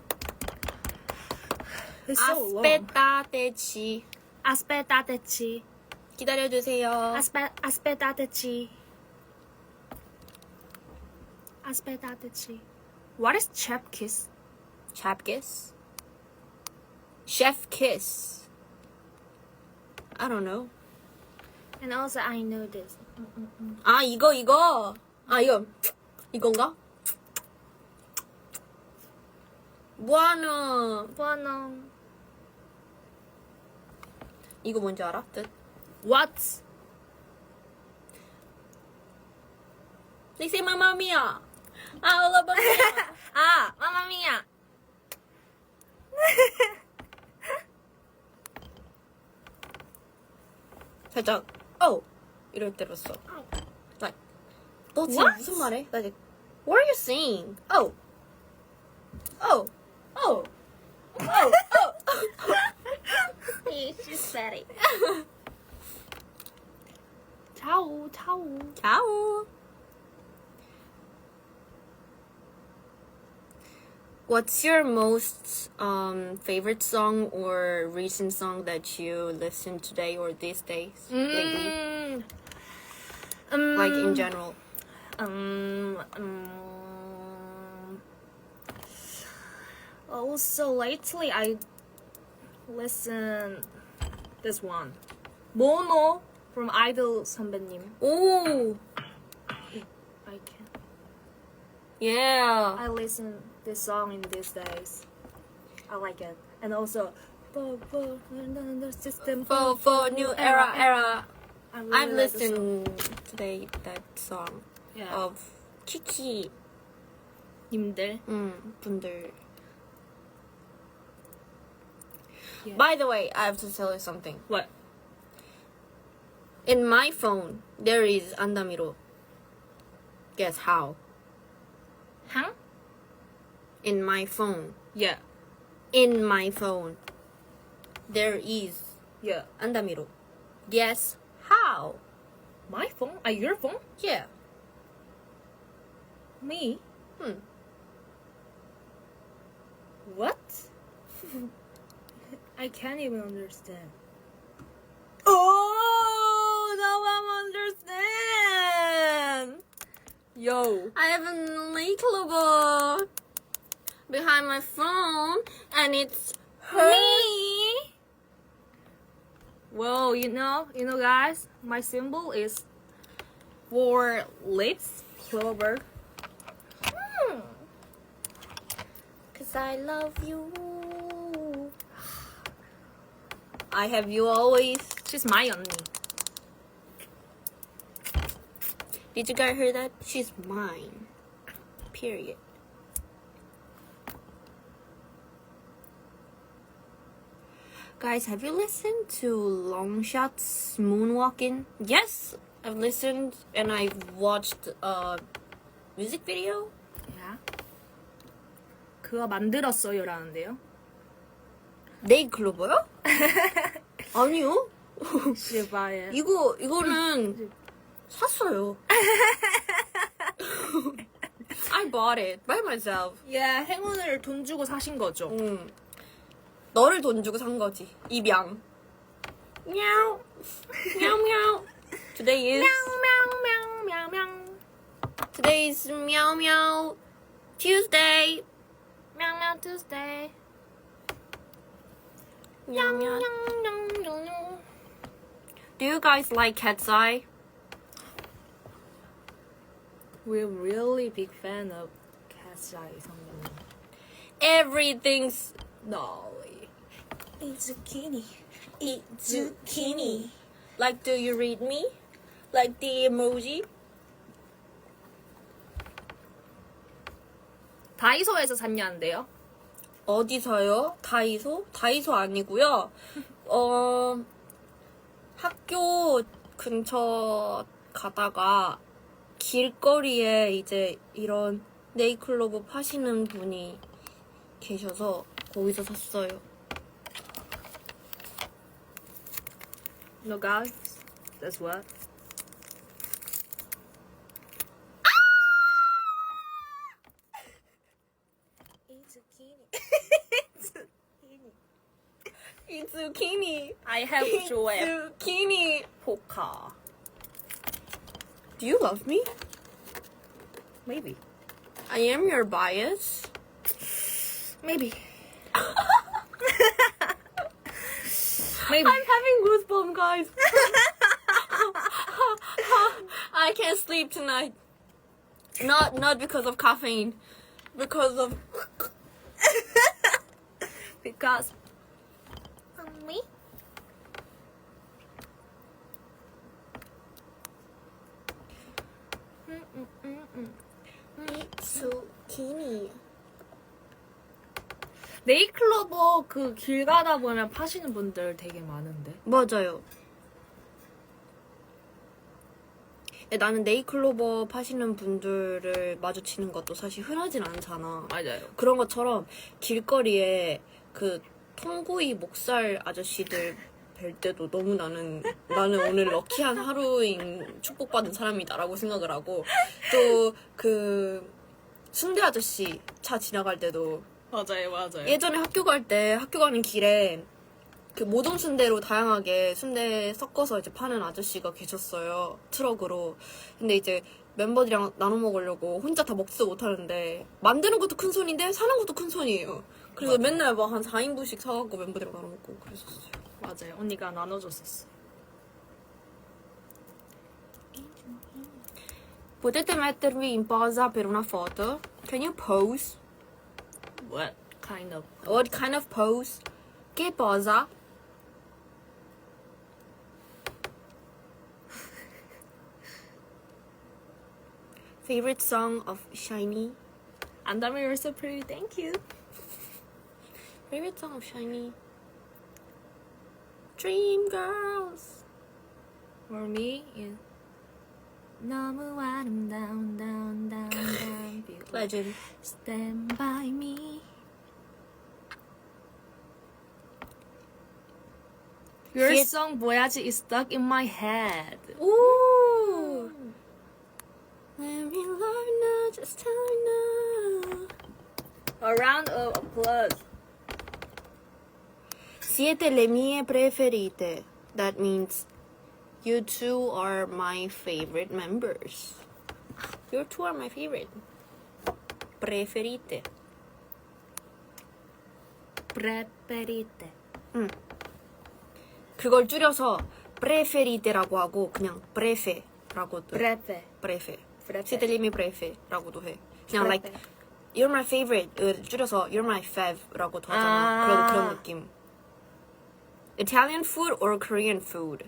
It's so long. Aspettateci. Aspettateci. 기다려주세요. Aspettateci. Aspettateci. What is chef kiss? Chap kiss? Chef kiss. I don't know. And also I know this. 아, 이거. 아, 이건가? Buono. Bueno. 이거 뭔지 알아? 뜻? What? They say mamma mia. Ah, mamma mia. 아, mamma mia. 살짝 이럴 때로 써. Like, 너 지금 What? 무슨 말해? Like, what are you saying? Oh. She's fatty. Ciao. Ciao. What's your most favorite song or recent song that you listened today or these days lately? Like in general. Also lately I listen this one. Mono from Idol 선배님. Oh, I can. yeah. I listen this song in these days. I like it. And also for system For new era. I really I've like the song. listened today that song Yeah. of Kiki 님들. 분들. Yeah. By the way, I have to tell you something. What? In my phone, there is Andamiro. Guess how? Huh? in my phone. Yeah. In my phone. There is. Yeah. 안다미로. Yes. How? My phone? Your phone? Yeah. Me? Hmm. What? I can't even understand. Oh, now I understand. Yo. I have a link logo behind my phone, and it's Me? Well, guys, my symbol is 4 lips, clover. Cause I love you. I have you always. She's my 언니. Did you guys hear that? She's mine. Period. Guys, have you listened to Longshot's Moonwalking? Yes, I've listened and I've watched a music video. Yeah. 그거 만들었어요라는데요. 네이클로버요? 아니요. 시바에. 이거는 샀어요. I bought it by myself. 예, 행운을 돈 주고 사신 거죠. 너를 돈 주고 산 거지. 입양. meow. meow meow. Today is Today is meow meow Tuesday. meow meow Tuesday. meow meow. Do you guys like Cat's Eye? We're really big fan of Cat's Eye 선배님. Everything's no. It's zucchini. Eat zucchini. Like, do you read me? Like the emoji? 다이소에서 샀냐는데요? 어디서요? 다이소? 다이소 아니고요. 학교 근처 가다가 길거리에 이제 이런 네이클로버 파시는 분이 계셔서 거기서 샀어요. No guys, that's what. It's zucchini. It's zucchini. I have It's joy. zucchini. 포카. Do you love me? Maybe. I am your bias. Maybe. Maybe. I'm having goosebumps, guys. I can't sleep tonight. Not because of caffeine, because of Because me? zucchini. 네이클로버 그 길 가다 보면 파시는 분들 되게 많은데. 맞아요. 나는 네이클로버 파시는 분들을 마주치는 것도 사실 흔하진 않잖아. 맞아요. 그런 것처럼 길거리에 그 통구이 목살 아저씨들 뵐 때도 너무 나는 오늘 럭키한 하루인 축복받은 사람이다라고 생각을 하고, 또 그 순대 아저씨 차 지나갈 때도 맞아요. 예전에 학교 가는 길에 그 모동 순대로 다양하게 순대 섞어서 이제 파는 아저씨가 계셨어요. 트럭으로. 근데 이제 멤버들이랑 나눠 먹으려고 혼자 다 먹지도 못하는데 만드는 것도 큰 손인데 사는 것도 큰 손이에요. 그래서 맨날 막 한 4인분씩 사갖고 멤버들이랑 나눠 먹고 그랬었어요. 맞아요. 언니가 나눠줬었어. Potete mettervi in posa per una foto? Can you pose? What kind of? What kind of pose? Che posa? Favorite song of SHINee? 안다미, you're so pretty. Thank you. Favorite song of SHINee? Dream Girls. For me, is 너무 아름다운 down view. Legend. Stand by me. Your Hit- song Voyage is stuck in my head. Ooh. Let me love you now, just tell me now. A round of applause. Siete le mie preferite. That means you two are my favorite members. You two are my favorite. Preferite. Preferite. 그걸 줄여서 preferite라고 하고 그냥 prefe라고도 Prefe. prefe. Prefe. Siete le mie prefer라고도 해. 그냥 like Prefe. you're my favorite 줄여서 you're my fav라고도 하잖아. 그런 느낌. Italian food or Korean food?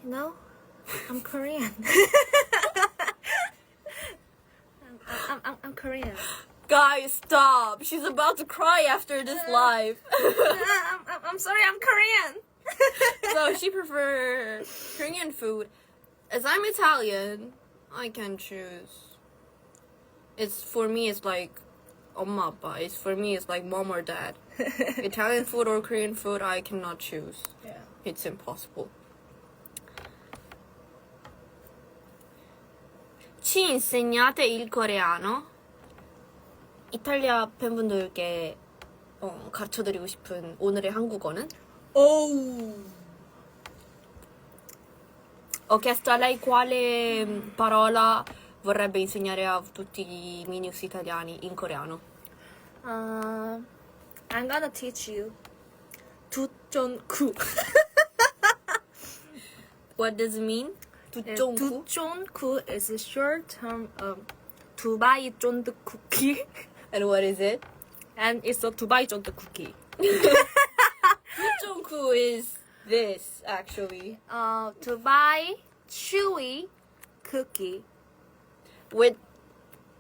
You know, I'm Korean. I'm Korean. Guys, stop. She's about to cry after this live. I'm sorry, I'm Korean. So she prefers Korean food. As I'm Italian, I can choose. For me, it's like 엄마, 아빠. For me, it's like mom or dad. Italian food or Korean food, I cannot choose. Yeah. It's impossible. Ci insegnate il coreano? 이탈리아 팬분들께 가르쳐드리고 싶은 오늘의 한국어는? Oh. Ho chiesto a lei quale parola vorrebbe insegnare a tutti i minions italiani in coreano. I'm gonna teach you 두존쿠. What does it mean? 두쫑구? 두존쿠 is a short term of 두바이 쫀득 쿠키. And what is it? And it's a 두바이 쫀득 쿠키. 두쫑구 is this, actually. Dubai chewy cookie With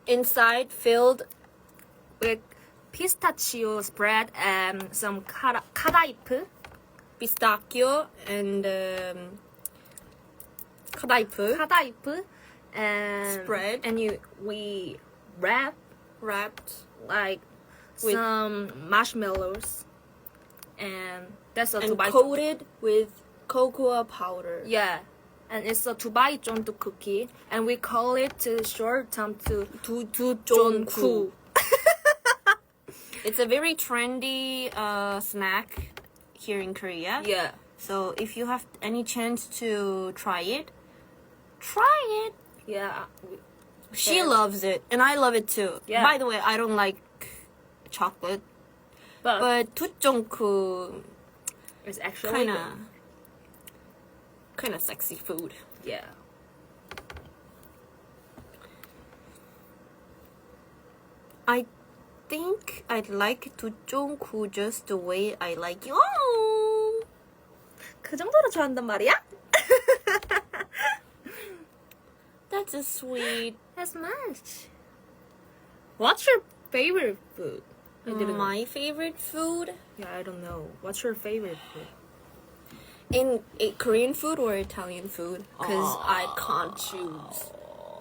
inside filled with pistachio spread and some 카다이프. pistachio and 카다이프 And Spread. and we wrap wrapped like With- some marshmallows, and that's a and Dubai coated with cocoa powder. yeah, and it's a Dubai 쫀득 cookie, and we call it to short term to 두존쿠. It's a very trendy snack here in Korea. Yeah, So if you have any chance to try it, try it. yeah. She Yeah. loves it, and I love it too. Yeah. By the way, I don't like chocolate, but 두쫑쿠 it's actually kind of sexy food. good. Yeah. I think I'd like 두쫑쿠 just the way I like you. Oh! 그 정도로 좋아한단 말이야? That's a sweet. As much. What's your favorite food? I didn't know. My favorite food Yeah, I don't know. What's your favorite food? in Korean food or Italian food? Because I can't choose.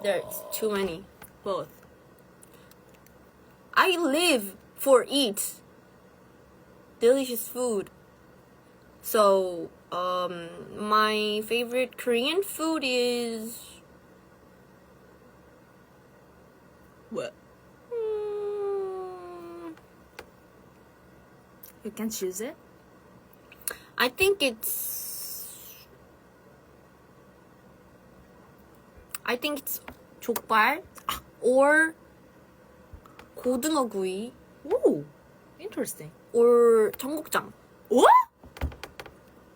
There's too many. Both. I live for eat delicious food. So, my favorite Korean food is What? You can choose it. I think it's 족발 or 고등어구이 Ooh, interesting. or 청국장. What?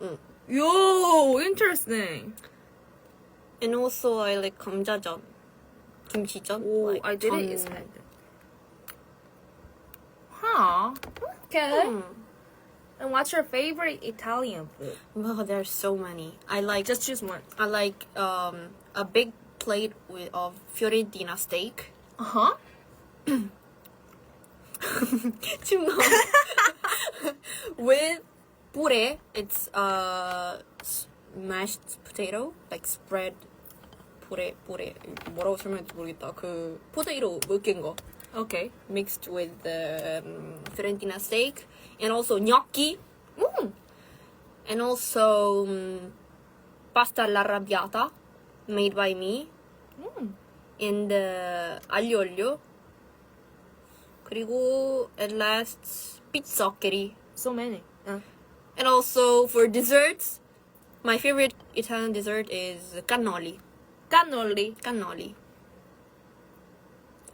응. Yo, interesting. And also I like 감자전, 김치전. Oh, like I didn't 전- expect it. Huh. Okay. Hmm. And what's your favorite Italian food? Well, there's so many. I like Just choose one. I like a big plate of Fiorentina steak. Uh-huh. 침 나와. With puree. It's mashed potato, like spread puree 뭐라고 설명할지 모르겠다. 그 포테이토 으깬 거 Okay. mixed with the Fiorentina steak and also gnocchi and also pasta all'arrabbiata made by me and aglio olio 그리고 at last pizzoccheri. So many. And also for desserts, my favorite Italian dessert is cannoli. Cannoli.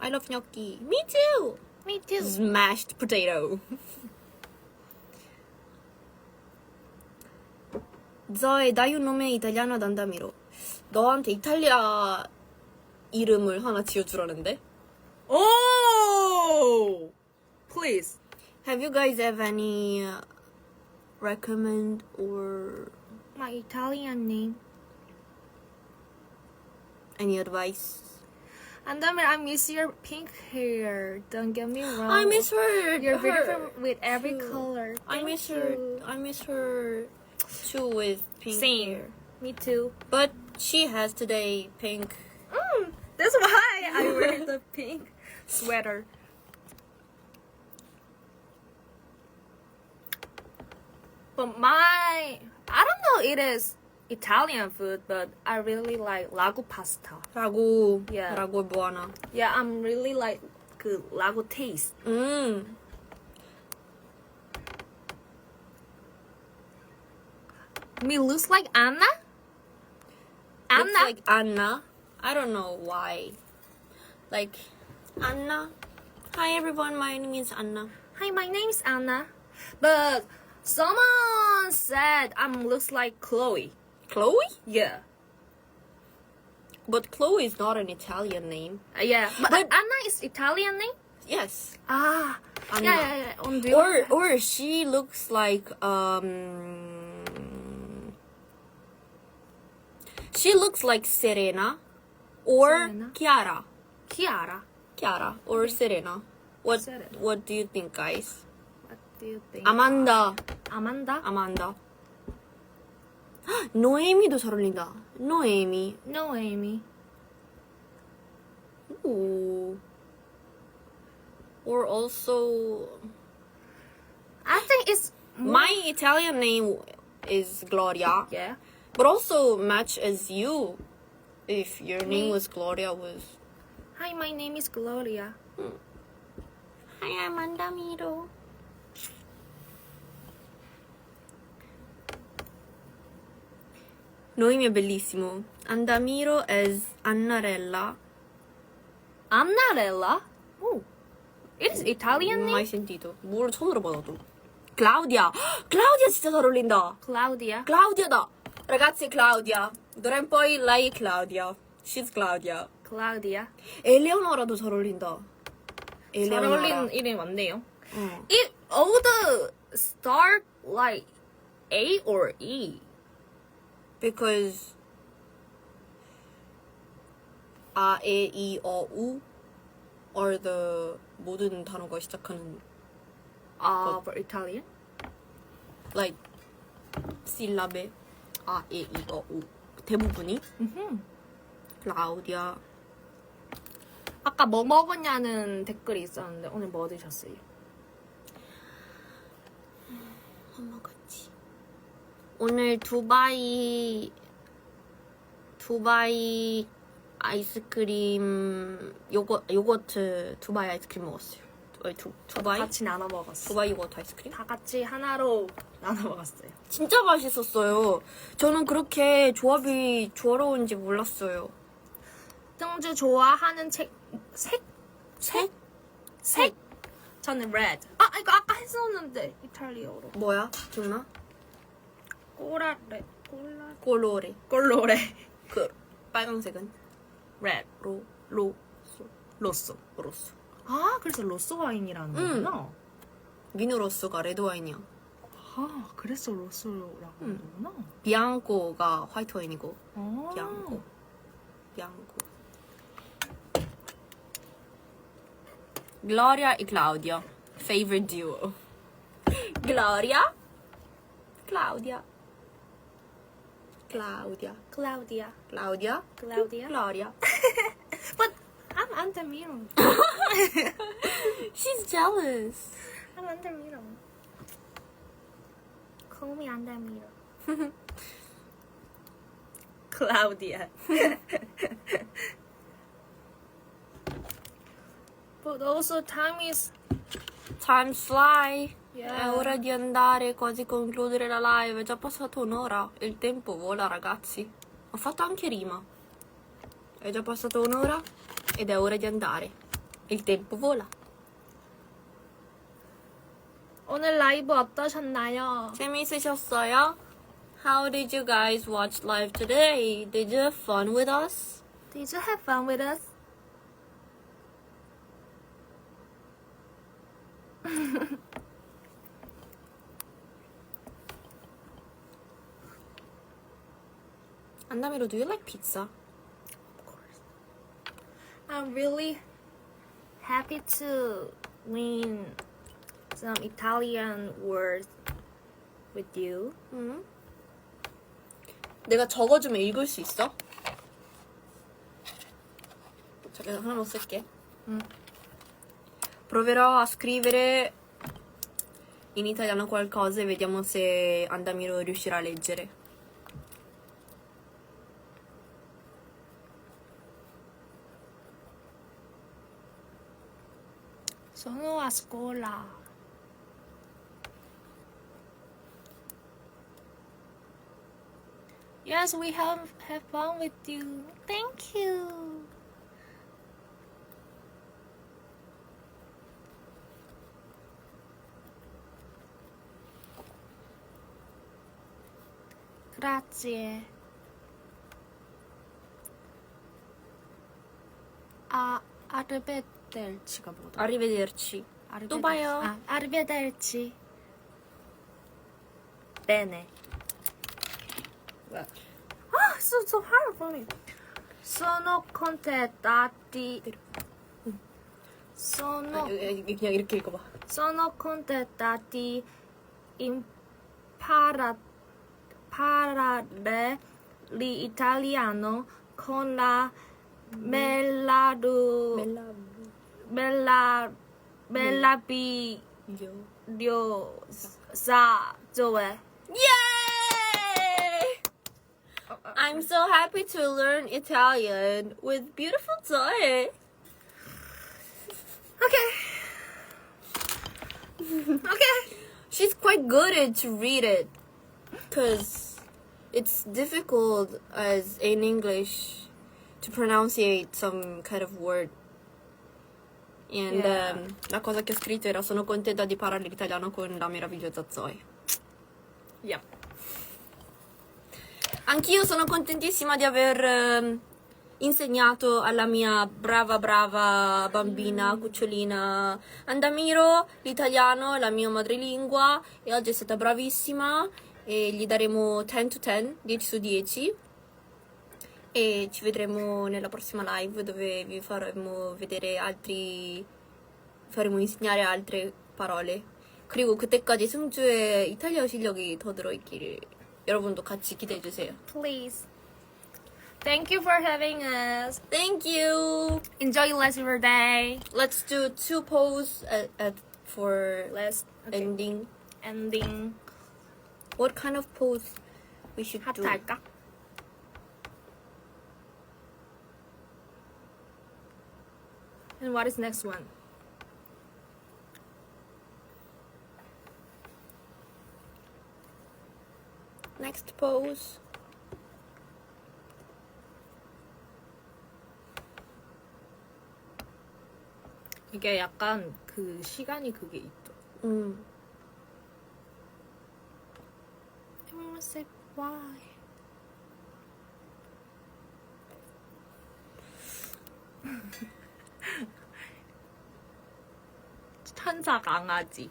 I love gnocchi. Me too. Me too. Mashed potato. Zoe, dai un nome italiano ad Andamiro. 너한테 이탈리아 이름을 하나 지어주라는데? Oh! Please. Have you guys have any recommend or My Italian name. any advice? Andamir, I miss your pink hair. Don't get me wrong. I miss her. You're her. beautiful with every too. color. I miss Thank her. you. I miss her too with pink Same. hair. Me too. But she has today pink. That's why I wear the pink sweater. But I don't know it is Italian food, but I really like ragu pasta. 라고. Yeah. 라고 뭐 하나. Yeah, I'm really like 그 ragu taste. Me looks like Anna? Looks Anna? like Anna. I don't know why. Like Anna. Hi everyone, my name is Anna. Hi, my name's Anna. But someone said looks like Chloe. Chloe? Yeah. But Chloe is not an Italian name. Yeah. But, But- Anna is Italian name? Yes. Ah. Anna. Yeah. On the Or she looks like she looks like Serena or Serena? Chiara. Chiara. Or Serena. Serena. What do you think, guys? What do you think? Amanda. Amanda? 노에미도 잘 어울린다. 노에미. No, Amy. Ooh. Or also I think it's my Italian name is Gloria. yeah. But also match as you. If your name was Gloria was. Hi, my name is Gloria. Hi, I'm Andamiro. Noemi è bellissimo. Andamiro es Annarella. Annarella? Oh. It is Italian name? Mai sentito. 뭘 처음 들어봐 나도. Claudia. Claudia 진짜 잘 어울린다. Claudia. Claudia다. Ragazzi, Claudia. d'ora in poi lei è Claudia. She's Claudia. Claudia. 엘레오노라도 잘 어울린다. 잘 엘레오노라. 어울리는 이름이 많네요. 어. It all the start like A or E. Because 아, 에, 이, 어, 우 are the 모든 단어가 시작하는 For Italian? like 실라베 아, 에, 이, 어, 우 대부분이 클라우디아 아까 뭐 먹었냐는 댓글이 있었는데 오늘 뭐 드셨어요? 먹었지. 오늘 두바이 아이스크림 요거트 두바이 아이스크림 먹었어요. 두바이? 같이 나눠 먹었어. 두바이 요거트 아이스크림? 다 같이 하나로 나눠 먹었어요. 진짜 맛있었어요. 저는 그렇게 조합이 조화로운지 몰랐어요. 등주 좋아하는 색? 저는 red. 이거 아까 했었는데 이탈리아어로. 뭐야? 기억나? 꼬라레. 콜로레. 그 빨강색은 red. 로쏘. 그래서 로스 와인이라는 거구나. 미누로스가 레드 와인이야. 그래서 로스라고 하는 거구나. 비앙코가 화이트 와인이고 비앙코. Gloria e Claudia. Favorite duo. Gloria. Claudia. Claudia. Claudia. Claudia. Claudia. Gloria. But I'm Antamiro. She's jealous. I'm Antamiro. Call me Antamiro. Claudia. But also time is Time fly. Yeah. È ora di andare, quasi concludere la live. È già passata un'ora. Il tempo vola, ragazzi. Ho fatto anche rima. È già passata un'ora ed è ora di andare. Il tempo vola. 오늘 라이브 어떠셨나요? 재미있으셨어요? How did you guys watch live today? Did you have fun with us? Did you have fun with us? Andamiro, do you like pizza? I'm really happy to win some Italian words with you. 응? 내가 적어주면 읽을 수 있어? 잠깐 하나만 쓸게. Proverò a scrivere in italiano qualcosa e vediamo se Andamiro riuscirà a leggere. Sono a scuola. Yes, we have fun with you. Thank you. Grazie. Arrivederci가 뭐다? Arrivederci. 또 봐요. Arrivederci. Bene. So hard for me. Sono contentati. 그냥 이렇게 읽어봐. Sono contentati imparare l'italiano con la meravigliosa Zoe. Yay! I'm so happy to learn Italian with beautiful Zoe. Okay. Okay. She's quite good at to read it because it's difficult as in English to pronunciate some kind of word. And Yeah. la cosa che ho scritto era sono contenta di parlare l'italiano con la meravigliosa Zoe. Yep. Anch'io sono contentissima di aver insegnato alla mia brava bambina, cucciolina Andamiro l'italiano, la mia madrelingua, e oggi è stata bravissima e gli daremo 10 to 10, 10 su 10, e ci vedremo nella prossima live dove vi faremo vedere faremo insegnare altre parole. 그리고 그때까지 승주의 이탈리아 실력이 더 늘어있기를 여러분도 같이 기대해주세요. Please. Thank you for having us. Thank you! Enjoy the rest of your day. Let's do 2 pose for Let's ending. ending. What kind of pose we should 하트 do? 할까? And what is next one? Next pose. 이게 약간 그 시간이 그게 있죠. Everyone say why? 천사 강아지.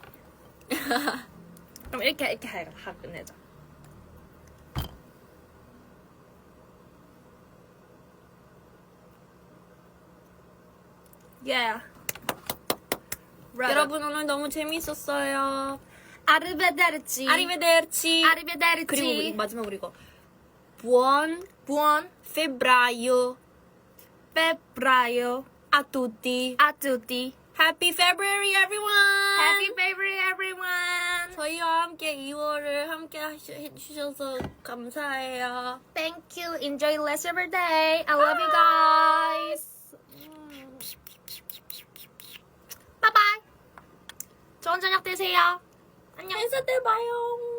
그럼 이렇게 하고 내자. Yeah. 여러분 오늘 너무 재밌었어요. Arrivederci. Arrivederci. Arrivederci. 그리고 우리 마지막으로 이거. Buon Buon febbraio febbraio a tutti. a tutti. Happy February, everyone. Happy February, everyone. 저희와 함께 2월을 함께 해주셔서 감사해요. Thank you. Enjoy the rest of your day. I love you guys. Bye bye. 좋은 저녁 되세요. 안녕. 행사 때 봐요.